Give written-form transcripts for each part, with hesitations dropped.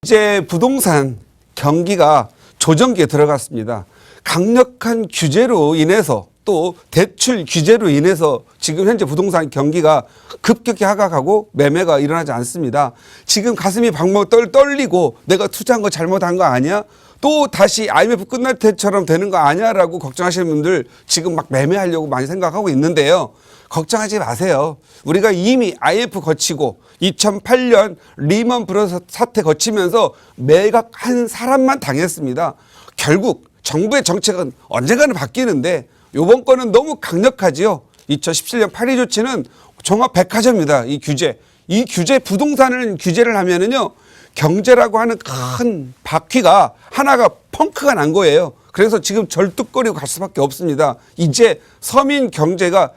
이제 부동산 경기가 조정기에 들어갔습니다. 강력한 규제로 인해서 또 대출 규제로 인해서 지금 현재 부동산 경기가 급격히 하락하고 매매가 일어나지 않습니다. 지금 가슴이 방망 떨리고 내가 투자한 거 잘못한 거 아니야? 또 다시 IMF 끝날 때처럼 되는 거 아니야? 라고 걱정하시는 분들 지금 막 매매하려고 많이 생각하고 있는데요. 걱정하지 마세요. 우리가 이미 IMF 거치고 2008년 리먼 브러더스 사태 거치면서 매각한 사람만 당했습니다. 결국 정부의 정책은 언젠가는 바뀌는데 이번 거는 너무 강력하지요. 2017년 파리 조치는 종합 백화점입니다. 이 규제 부동산을 규제를 하면은요. 경제라고 하는 큰 바퀴가 하나가 펑크가 난 거예요. 그래서 지금 절뚝거리고 갈 수밖에 없습니다. 이제 서민 경제가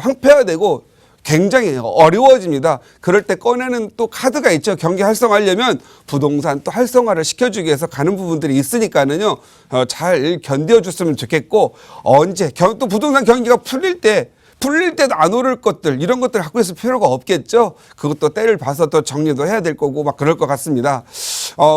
황폐화되고 굉장히 어려워집니다. 그럴 때 꺼내는 또 카드가 있죠. 경기 활성화하려면 부동산 또 활성화를 시켜주기 위해서 가는 부분들이 있으니까는요. 잘 견뎌줬으면 좋겠고 언제 또 부동산 경기가 풀릴 때도 안 오를 것들 이런 것들 갖고 있을 필요가 없겠죠. 그것도 때를 봐서 또 정리도 해야 될 거고 막 그럴 것 같습니다.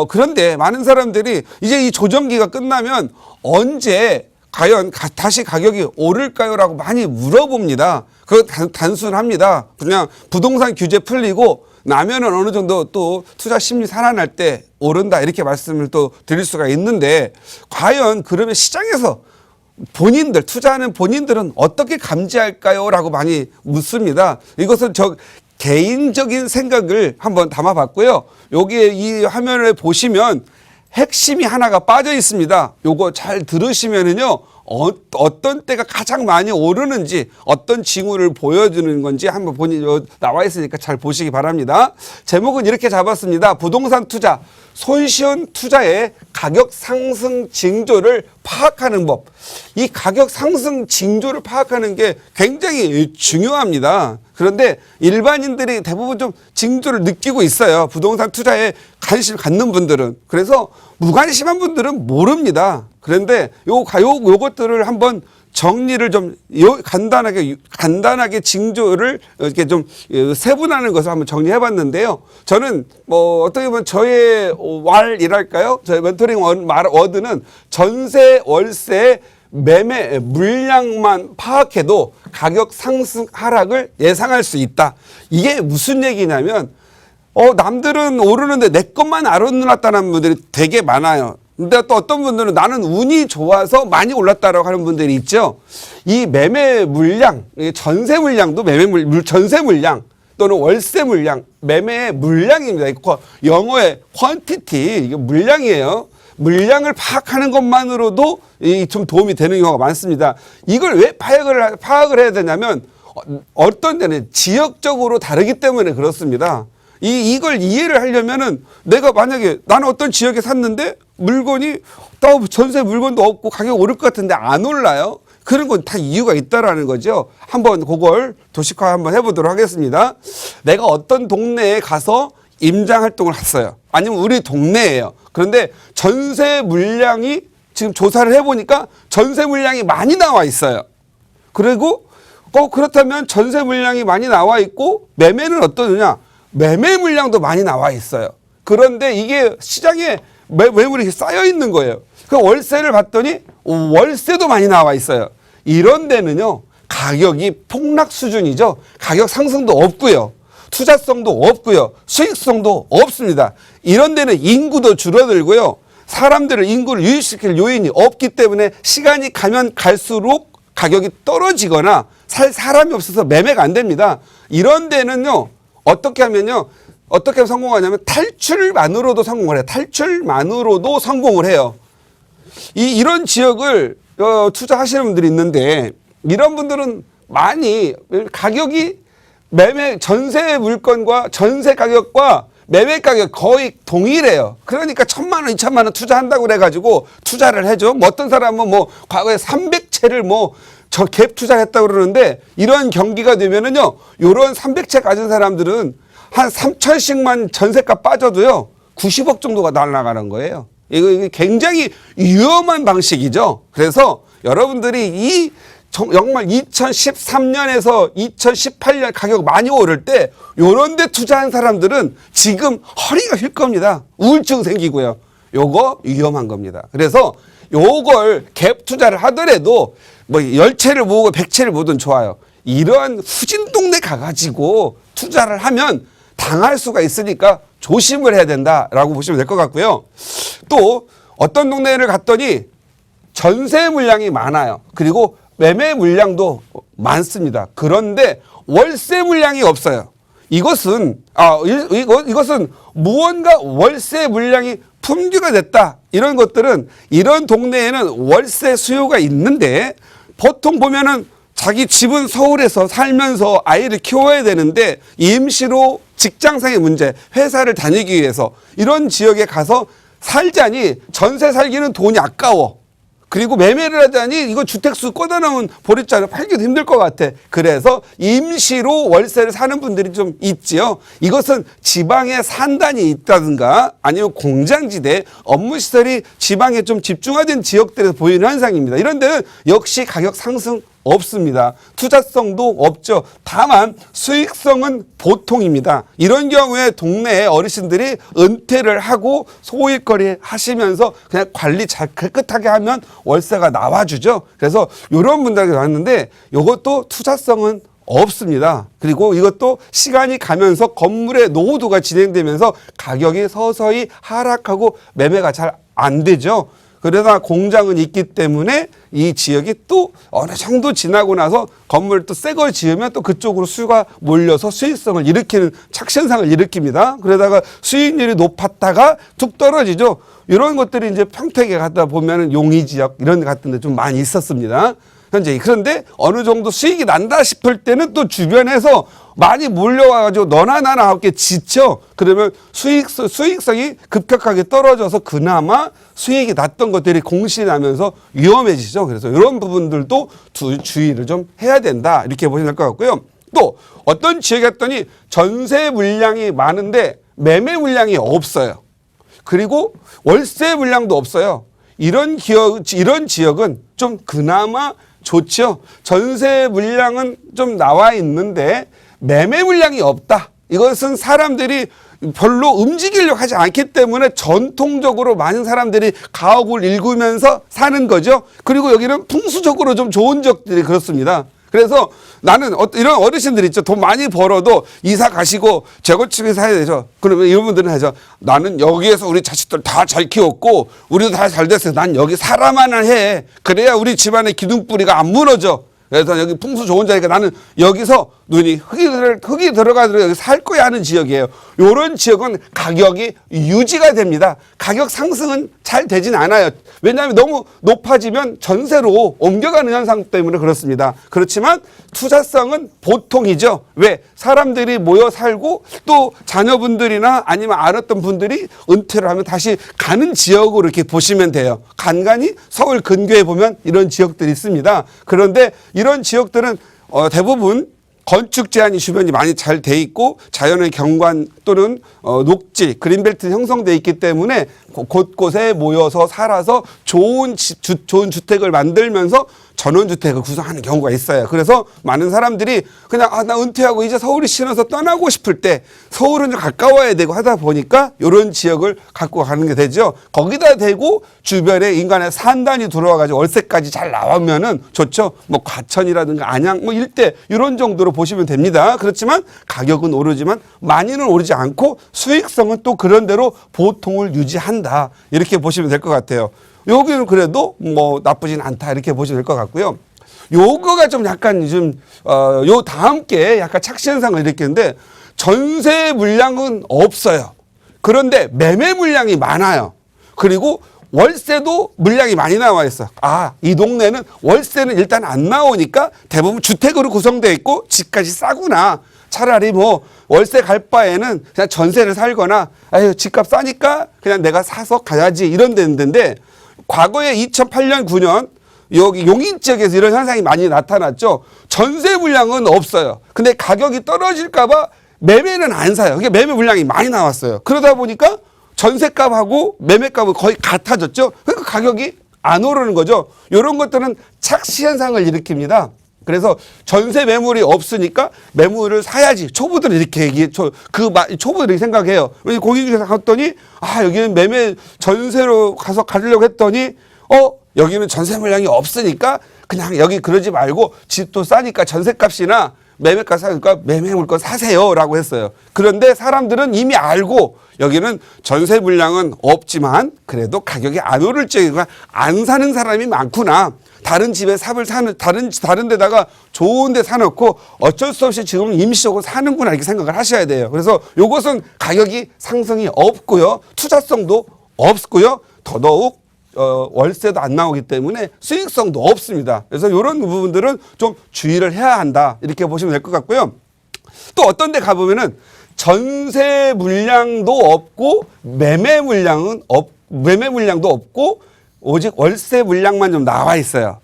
그런데 많은 사람들이 이제 이 조정기가 끝나면 언제 과연 다시 가격이 오를까요? 라고 많이 물어봅니다. 그거 단순합니다. 그냥 부동산 규제 풀리고 나면은 어느 정도 또 투자 심리 살아날 때 오른다 이렇게 말씀을 또 드릴 수가 있는데 과연 그러면 시장에서 투자하는 본인들은 어떻게 감지할까요? 라고 많이 묻습니다. 이것은 저 개인적인 생각을 한번 담아봤고요. 여기에 이 화면을 보시면 핵심이 하나가 빠져 있습니다. 요거 잘 들으시면은요, 어떤 때가 가장 많이 오르는지, 어떤 징후를 보여주는 건지 한번 나와 있으니까 잘 보시기 바랍니다. 제목은 이렇게 잡았습니다. 부동산 투자, 손쉬운 투자의 가격 상승 징조를 파악하는 법. 이 가격 상승 징조를 파악하는 게 굉장히 중요합니다. 그런데 일반인들이 대부분 좀 징조를 느끼고 있어요. 부동산 투자에 관심 갖는 분들은. 그래서 무관심한 분들은 모릅니다. 그런데 요것들을 한번 정리를 좀 간단하게 징조를 이렇게 좀 세분화하는 것을 한번 정리해 봤는데요. 저는 어떻게 보면 저의 왈이랄까요? 저의 멘토링 워드는 전세, 월세, 매매 물량만 파악해도 가격 상승 하락을 예상할 수 있다. 이게 무슨 얘기냐면 남들은 오르는데 내 것만 안 올랐다는 분들이 되게 많아요. 근데 또 어떤 분들은 나는 운이 좋아서 많이 올랐다라고 하는 분들이 있죠. 이 매매 물량, 전세 물량도 전세 물량 또는 월세 물량, 매매의 물량입니다. 영어의 quantity, 이게 물량이에요. 물량을 파악하는 것만으로도 좀 도움이 되는 경우가 많습니다. 이걸 왜 파악을 해야 되냐면 어떤 데는 지역적으로 다르기 때문에 그렇습니다. 이걸 이해를 하려면은 내가 만약에 나는 어떤 지역에 샀는데 물건이 또 전세 물건도 없고 가격이 오를 것 같은데 안 올라요. 그런 건 다 이유가 있다라는 거죠. 한번 그걸 도식화 한번 해보도록 하겠습니다. 내가 어떤 동네에 가서 임장 활동을 했어요. 아니면 우리 동네예요. 그런데 전세 물량이 지금 조사를 해보니까 전세 물량이 많이 나와 있어요. 그리고 그렇다면 전세 물량이 많이 나와 있고 매매는 어떠느냐? 매매 물량도 많이 나와 있어요. 그런데 이게 시장에 매물이 쌓여 있는 거예요. 그 월세를 봤더니 월세도 많이 나와 있어요. 이런 데는요, 가격이 폭락 수준이죠. 가격 상승도 없고요. 투자성도 없고요. 수익성도 없습니다. 이런 데는 인구도 줄어들고요. 인구를 유입시킬 요인이 없기 때문에 시간이 가면 갈수록 가격이 떨어지거나 살 사람이 없어서 매매가 안 됩니다. 이런 데는요, 어떻게 하면 성공하냐면 탈출만으로도 성공을 해요. 탈출만으로도 성공을 해요. 이런 지역을 투자하시는 분들이 있는데 이런 분들은 많이 가격이 전세 물건과 전세 가격과 매매 가격 거의 동일해요. 그러니까 1,000만 원, 2,000만 원 투자한다고 그래가지고 투자를 해줘. 어떤 사람은 과거에 300채를 저 갭 투자했다고 그러는데 이런 경기가 되면은요, 요런 300채 가진 사람들은 한 3천씩만 전세값 빠져도요, 90억 정도가 날아가는 거예요. 이게 굉장히 위험한 방식이죠. 그래서 여러분들이 이 정말 2013년에서 2018년 가격 많이 오를 때 요런 데 투자한 사람들은 지금 허리가 휠 겁니다. 우울증 생기고요. 요거 위험한 겁니다. 그래서 요걸 갭 투자를 하더라도 뭐 10채를 모으고 100채를 모으든 좋아요. 이런 후진 동네 가가지고 투자를 하면 당할 수가 있으니까 조심을 해야 된다라고 보시면 될 것 같고요. 또 어떤 동네를 갔더니 전세 물량이 많아요. 그리고 매매 물량도 많습니다. 그런데 월세 물량이 없어요. 이것은 무언가 월세 물량이 품귀가 됐다. 이런 것들은 이런 동네에는 월세 수요가 있는데 보통 보면은 자기 집은 서울에서 살면서 아이를 키워야 되는데 임시로 직장상의 문제, 회사를 다니기 위해서 이런 지역에 가서 살자니 전세 살기는 돈이 아까워. 그리고 매매를 하자니 이거 주택수 꽂아놓은 보릿자를 팔기도 힘들 것 같아. 그래서 임시로 월세를 사는 분들이 좀 있지요. 이것은 지방에 산단이 있다든가 아니면 공장지대, 업무시설이 지방에 좀 집중화된 지역들에서 보이는 현상입니다. 이런 데는 역시 가격 상승 없습니다. 투자성도 없죠. 다만 수익성은 보통입니다. 이런 경우에 동네에 어르신들이 은퇴를 하고 소일거리 하시면서 그냥 관리 잘 깨끗하게 하면 월세가 나와주죠. 그래서 이런 분들이 왔는데 이것도 투자성은 없습니다. 그리고 이것도 시간이 가면서 건물의 노후도가 진행되면서 가격이 서서히 하락하고 매매가 잘 안 되죠. 그러나 공장은 있기 때문에 이 지역이 또 어느 정도 지나고 나서 건물을 또 새 걸 지으면 또 그쪽으로 수요가 몰려서 수익성을 일으키는 착신상을 일으킵니다. 그러다가 수익률이 높았다가 툭 떨어지죠. 이런 것들이 이제 평택에 갔다 보면은 용희 지역 이런 데 같은 데 좀 많이 있었습니다. 현재. 그런데 어느 정도 수익이 난다 싶을 때는 또 주변에서 많이 몰려와가지고 너나 나나 함께 지쳐. 그러면 수익성이 급격하게 떨어져서 그나마 수익이 났던 것들이 공실이 나면서 위험해지죠. 그래서 이런 부분들도 주의를 좀 해야 된다. 이렇게 보시면 될 것 같고요. 또 어떤 지역에 갔더니 전세 물량이 많은데 매매 물량이 없어요. 그리고 월세 물량도 없어요. 이런 지역은 좀 그나마 좋죠. 전세 물량은 좀 나와 있는데 매매 물량이 없다. 이것은 사람들이 별로 움직이려고 하지 않기 때문에 전통적으로 많은 사람들이 가옥을 일구면서 사는 거죠. 그리고 여기는 풍수적으로 좀 좋은 지역들이 그렇습니다. 그래서 나는 이런 어르신들 있죠. 돈 많이 벌어도 이사 가시고 재건축에 사야 되죠. 그러면 이런 분들은 하죠. 나는 여기에서 우리 자식들 다 잘 키웠고 우리도 다 잘 됐어요. 난 여기 살아만 해. 그래야 우리 집안의 기둥뿌리가 안 무너져. 그래서 여기 풍수 좋은 자리가 나는 여기서 눈이 흙이 들어가도록 여기 살 거야 하는 지역이에요. 이런 지역은 가격이 유지가 됩니다. 가격 상승은 잘 되진 않아요. 왜냐하면 너무 높아지면 전세로 옮겨가는 현상 때문에 그렇습니다. 그렇지만 투자성은 보통이죠. 왜? 사람들이 모여 살고 또 자녀분들이나 아니면 알았던 분들이 은퇴를 하면 다시 가는 지역으로 이렇게 보시면 돼요. 간간히 서울 근교에 보면 이런 지역들이 있습니다. 그런데 이런 지역들은 대부분 건축 제한이 주변이 많이 잘 돼 있고 자연의 경관 또는 녹지, 그린벨트 형성돼 있기 때문에 곳곳에 모여서 살아서 좋은 주택을 만들면서 전원주택을 구성하는 경우가 있어요. 그래서 많은 사람들이 그냥 나 은퇴하고 이제 서울이 싫어서 떠나고 싶을 때 서울은 좀 가까워야 되고 하다 보니까 이런 지역을 갖고 가는 게 되죠. 거기다 대고 주변에 인간의 산단이 들어와가지고 월세까지 잘 나오면은 좋죠. 뭐 과천이라든가 안양 뭐 일대 이런 정도로 보시면 됩니다. 그렇지만 가격은 오르지만 많이는 오르지 않고 수익성은 또 그런 대로 보통을 유지한다. 이렇게 보시면 될 것 같아요. 여기는 그래도 뭐 나쁘진 않다 이렇게 보시면 될 것 같고요. 요거가 좀 약간 요 다음 게 약간 착시 현상을 일으키는데 전세 물량은 없어요. 그런데 매매 물량이 많아요. 그리고 월세도 물량이 많이 나와 있어. 이 동네는 월세는 일단 안 나오니까 대부분 주택으로 구성되어 있고 집까지 싸구나. 차라리 뭐 월세 갈 바에는 그냥 전세를 살거나 집값 싸니까 그냥 내가 사서 가야지 이런 데인데 과거에 2008년 9년 여기 용인 지역에서 이런 현상이 많이 나타났죠. 전세 물량은 없어요. 근데 가격이 떨어질까 봐 매매는 안 사요. 그게 매매 물량이 많이 나왔어요. 그러다 보니까 전세값하고 매매값은 거의 같아졌죠. 그러니까 가격이 안 오르는 거죠. 이런 것들은 착시 현상을 일으킵니다. 그래서 전세 매물이 없으니까 매물을 사야지. 초보들은 이렇게 초보들이 생각해요. 공인중개사 갔더니 여기는 매매 전세로 가서 가려고 했더니 여기는 전세 물량이 없으니까 그냥 여기 그러지 말고 집도 싸니까 전세값이나 매매가 사니까 매매 물건 사세요라고 했어요. 그런데 사람들은 이미 알고 여기는 전세 물량은 없지만 그래도 가격이 안 오를 적이가 안 사는 사람이 많구나. 다른 집에 삽을 사는 다른 데다가 좋은 데 사놓고 어쩔 수 없이 지금 임시적으로 사는구나 이렇게 생각을 하셔야 돼요. 그래서 이것은 가격이 상승이 없고요. 투자성도 없고요. 더더욱 월세도 안 나오기 때문에 수익성도 없습니다. 그래서 이런 부분들은 좀 주의를 해야 한다. 이렇게 보시면 될 것 같고요. 또 어떤 데 가보면은 전세 물량도 없고 매매 물량도 없고 오직 월세 물량만 좀 나와 있어요.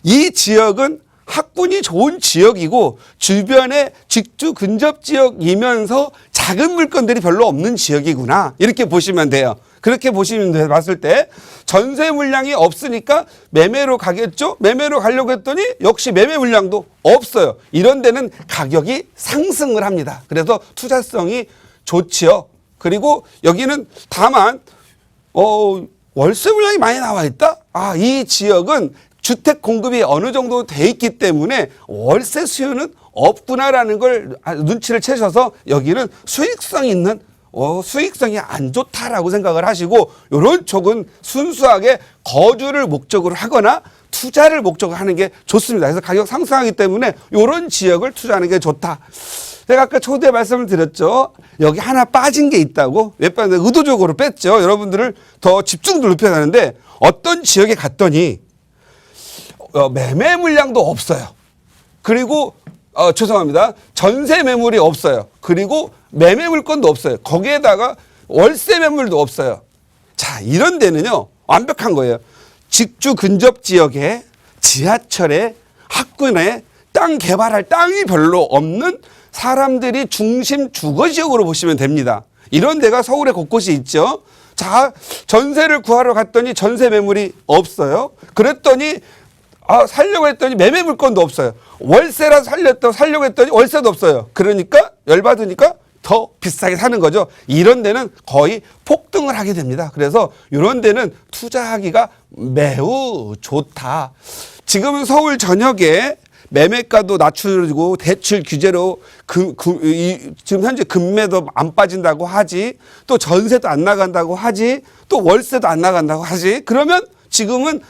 이 지역은 학군이 좋은 지역이고 주변에 직주 근접 지역이면서 작은 물건들이 별로 없는 지역이구나. 이렇게 보시면 돼요. 그렇게 보시면 돼요. 봤을 때 전세 물량이 없으니까 매매로 가겠죠. 매매로 가려고 했더니 역시 매매 물량도 없어요. 이런 데는 가격이 상승을 합니다. 그래서 투자성이 좋지요. 그리고 여기는 다만 월세 물량이 많이 나와 있다? 이 지역은 주택 공급이 어느 정도 돼 있기 때문에 월세 수요는 없구나라는 걸 눈치를 채셔서 여기는 수익성 있는 수익성이 안 좋다라고 생각을 하시고 이런 쪽은 순수하게 거주를 목적으로 하거나 투자를 목적으로 하는 게 좋습니다. 그래서 가격 상승하기 때문에 이런 지역을 투자하는 게 좋다. 제가 아까 초대 말씀을 드렸죠. 여기 하나 빠진 게 있다고. 왜 빠졌는데 의도적으로 뺐죠. 여러분들을 더 집중도 높여가는데 어떤 지역에 갔더니 매매 물량도 없어요. 그리고 죄송합니다. 전세 매물이 없어요. 그리고 매매 물건도 없어요. 거기에다가 월세 매물도 없어요. 자, 이런 데는요. 완벽한 거예요. 직주 근접 지역에 지하철에 학군에 땅 개발할 땅이 별로 없는 사람들이 중심 주거 지역으로 보시면 됩니다. 이런 데가 서울에 곳곳이 있죠. 자, 전세를 구하러 갔더니 전세 매물이 없어요. 그랬더니 살려고 했더니 매매 물건도 없어요. 월세라 살려고 했더니 월세도 없어요. 그러니까 열받으니까 더 비싸게 사는 거죠. 이런 데는 거의 폭등을 하게 됩니다. 그래서 이런 데는 투자하기가 매우 좋다. 지금은 서울 전역에 매매가도 낮추고 대출 규제로 지금 현재 금매도 안 빠진다고 하지, 또 전세도 안 나간다고 하지, 또 월세도 안 나간다고 하지. 그러면 지금은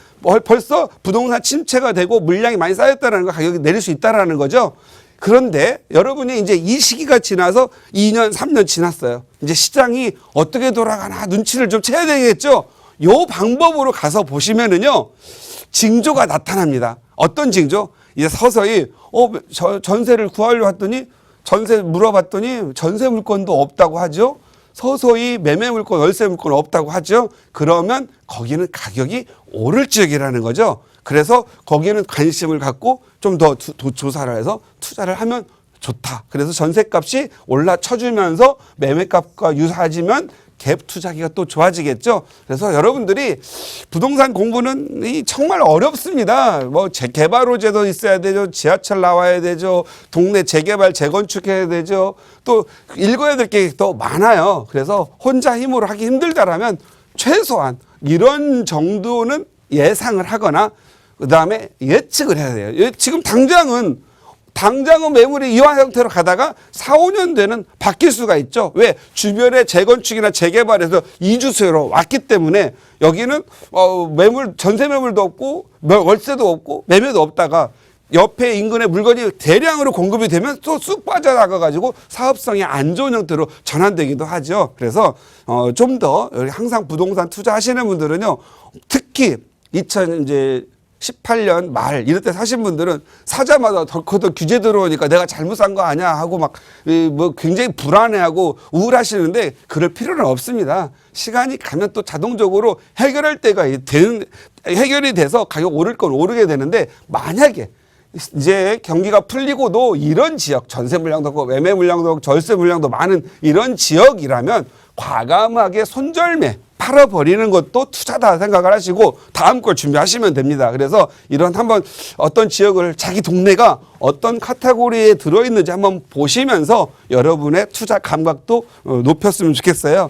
벌써 부동산 침체가 되고 물량이 많이 쌓였다는 거, 가격이 내릴 수 있다라는 거죠. 그런데 여러분이 이제 이 시기가 지나서 2년, 3년 지났어요. 이제 시장이 어떻게 돌아가나 눈치를 좀 채야 되겠죠. 요 방법으로 가서 보시면은요, 징조가 나타납니다. 어떤 징조? 이제 서서히 전세를 구하려고 했더니 전세 물어봤더니 전세 물건도 없다고 하죠. 서서히 매매 물건, 월세 물건 없다고 하죠. 그러면 거기는 가격이 오를 지역이라는 거죠. 그래서 거기는 관심을 갖고 좀 더 조사를 해서 투자를 하면 좋다. 그래서 전세값이 올라쳐주면서 매매값과 유사해지면 갭 투자기가 또 좋아지겠죠. 그래서 여러분들이 부동산 공부는 정말 어렵습니다. 재개발호재도 있어야 되죠. 지하철 나와야 되죠. 동네 재개발, 재건축해야 되죠. 또 읽어야 될 게 더 많아요. 그래서 혼자 힘으로 하기 힘들다라면 최소한 이런 정도는 예상을 하거나 그다음에 예측을 해야 돼요. 지금 당장은 매물이 이와 형태로 가다가 4, 5년 되는 바뀔 수가 있죠. 왜? 주변에 재건축이나 재개발에서 이주 수요로 왔기 때문에 여기는 전세 매물도 없고 월세도 없고 매매도 없다가 옆에 인근에 물건이 대량으로 공급이 되면 또 쑥 빠져나가 가지고 사업성이 안 좋은 형태로 전환되기도 하죠. 그래서 좀 더 항상 부동산 투자하시는 분들은요, 특히 2018년 말 이럴 때 사신 분들은 사자마자 덜커덕 규제 들어오니까 내가 잘못 산 거 아니야 하고 막 굉장히 불안해하고 우울하시는데 그럴 필요는 없습니다. 시간이 가면 또 자동적으로 해결할 때가 해결이 돼서 가격 오를 건 오르게 되는데, 만약에 이제 경기가 풀리고도 이런 지역, 전세 물량도 없고 매매 물량도 없고 절세 물량도 많은 이런 지역이라면 과감하게 손절매, 팔아버리는 것도 투자다 생각을 하시고 다음 걸 준비하시면 됩니다. 그래서 이런 한번 어떤 지역을 자기 동네가 어떤 카테고리에 들어있는지 한번 보시면서 여러분의 투자 감각도 높였으면 좋겠어요.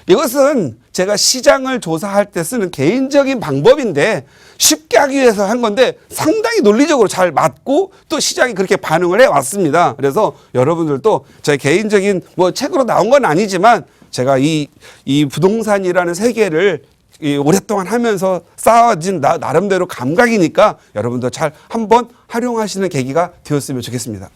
이것은 제가 시장을 조사할 때 쓰는 개인적인 방법인데 쉽게 하기 위해서 한 건데 상당히 논리적으로 잘 맞고 또 시장이 그렇게 반응을 해왔습니다. 그래서 여러분들도 제 개인적인 뭐 책으로 나온 건 아니지만 제가 이 부동산이라는 세계를 오랫동안 하면서 쌓아진 나름대로 감각이니까 여러분도 잘 한번 활용하시는 계기가 되었으면 좋겠습니다.